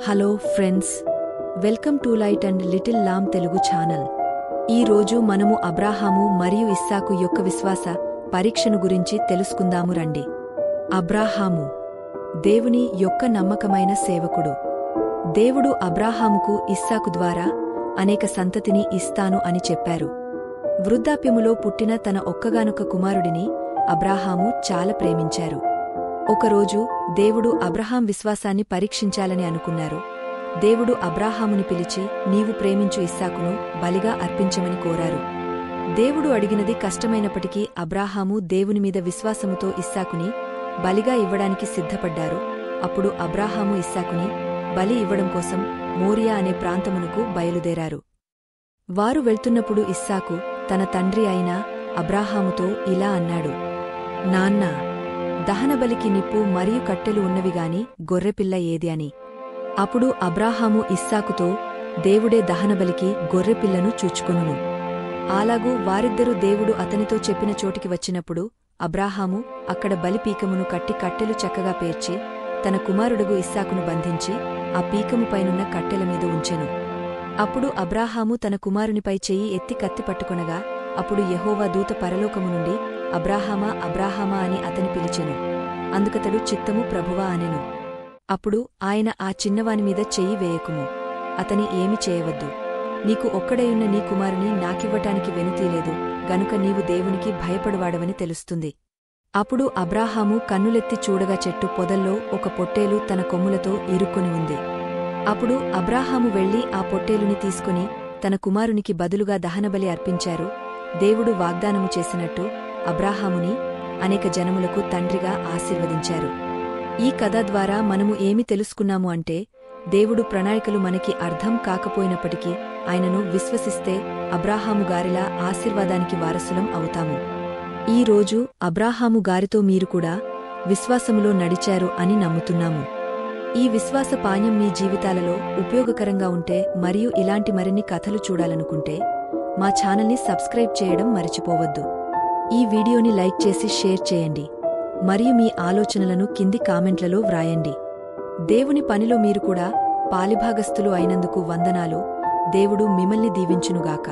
Hello friends, welcome to light and little lamb Telugu channel. ఈ రోజు మనము అబ్రాహాము మరియు ఇస్సాకు యొక్క విశ్వాస పరీక్షను గురించి తెలుసుకుందాము రండి. అబ్రాహాము దేవుని యొక్క నమ్మకమైన సేవకుడు. దేవుడు అబ్రాహాముకు ఇస్సాకు ద్వారా అనేక సంతతిని ఇస్తాను అని చెప్పారు. వృద్ధాప్యములో పుట్టిన తన ఒక్కగానొక్క కుమారుడిని అబ్రాహాము చాలా ప్రేమించారు. ఒకరోజు దేవుడు అబ్రహాం విశ్వాసాన్ని పరీక్షించాలని అనుకున్నారు. దేవుడు అబ్రాహాముని పిలిచి, నీవు ప్రేమించు ఇస్సాకును బలిగా అర్పించమని కోరారు. దేవుడు అడిగినది కష్టమైనప్పటికీ అబ్రాహాము దేవునిమీద విశ్వాసముతో ఇస్సాకుని బలిగా ఇవ్వడానికి సిద్ధపడ్డారు. అప్పుడు అబ్రాహాము ఇస్సాకుని బలి ఇవ్వడం కోసం మోరియా అనే ప్రాంతమునకు బయలుదేరారు. వారు వెళ్తున్నప్పుడు ఇస్సాకు తన తండ్రి అయిన అబ్రాహాముతో ఇలా అన్నాడు, నాన్నా, దహనబలికి నిప్పు మరియు కట్టెలు ఉన్నవిగాని గొర్రెపిల్ల ఏది అని. అప్పుడు అబ్రాహాము ఇస్సాకుతో, దేవుడే దహనబలికి గొర్రెపిల్లను చూచుకొనును. అలాగూ వారిద్దరూ దేవుడు అతనితో చెప్పిన చోటికి వచ్చినప్పుడు అబ్రాహాము అక్కడ బలిపీకమును కట్టి కట్టెలు చక్కగా పేర్చి తన కుమారుడగు ఇస్సాకును బంధించి ఆ పీకముపైనున్న కట్టెలమీద ఉంచెను. అప్పుడు అబ్రాహాము తన కుమారునిపై చెయ్యి ఎత్తి కత్తి పట్టుకొనగా అప్పుడు యెహోవా దూత పరలోకము నుండి, అబ్రాహామా, అబ్రాహామా అని అతని పిలిచెను. అందుకతడు, చిత్తము ప్రభువా అనెను. అప్పుడు ఆయన, ఆ చిన్నవానిమీద చెయ్యి వేయకుము, అతని ఏమి చేయవద్దు. నీకు ఒక్కడైయున్న నీ కుమారుని నాకివ్వటానికి వెనుతీలేదు గనుక నీవు దేవునికి భయపడువాడవని తెలుస్తుంది. అప్పుడు అబ్రాహాము కన్నులెత్తి చూడగా చెట్టు పొదల్లో ఒక పొట్టేలు తన కొమ్ములతో ఇరుక్కొని ఉంది. అప్పుడు అబ్రాహాము వెళ్లి ఆ పొట్టేలుని తీసుకుని తన కుమారునికి బదులుగా దహనబలి అర్పించారు. దేవుడు వాగ్దానము చేసినట్టు అబ్రాహాముని అనేక జనములకు తండ్రిగా ఆశీర్వదించారు. ఈ కథ ద్వారా మనము ఏమి తెలుసుకున్నాము అంటే, దేవుడు ప్రణాళికలు మనకి అర్థం కాకపోయినప్పటికీ ఆయనను విశ్వసిస్తే అబ్రాహాము గారిలా ఆశీర్వాదానికి వారసులం అవుతాము. ఈ రోజు అబ్రాహాము గారితో మీరు కూడా విశ్వాసములో నడిచారు అని నమ్ముతున్నాము. ఈ విశ్వాస పాణ్యం మీ జీవితాలలో ఉపయోగకరంగా ఉంటే మరియు ఇలాంటి మరిన్ని కథలు చూడాలనుకుంటే మా ఛానల్ని సబ్స్క్రైబ్ చేయడం మరిచిపోవద్దు. ఈ వీడియోని లైక్ చేసి షేర్ చేయండి మరియు మీ ఆలోచనలను కింది కామెంట్లలో వ్రాయండి. దేవుని పనిలో మీరు కూడా పాలిభాగస్థులు అయినందుకు వందనాలు. దేవుడు మిమ్మల్ని దీవించునుగాక.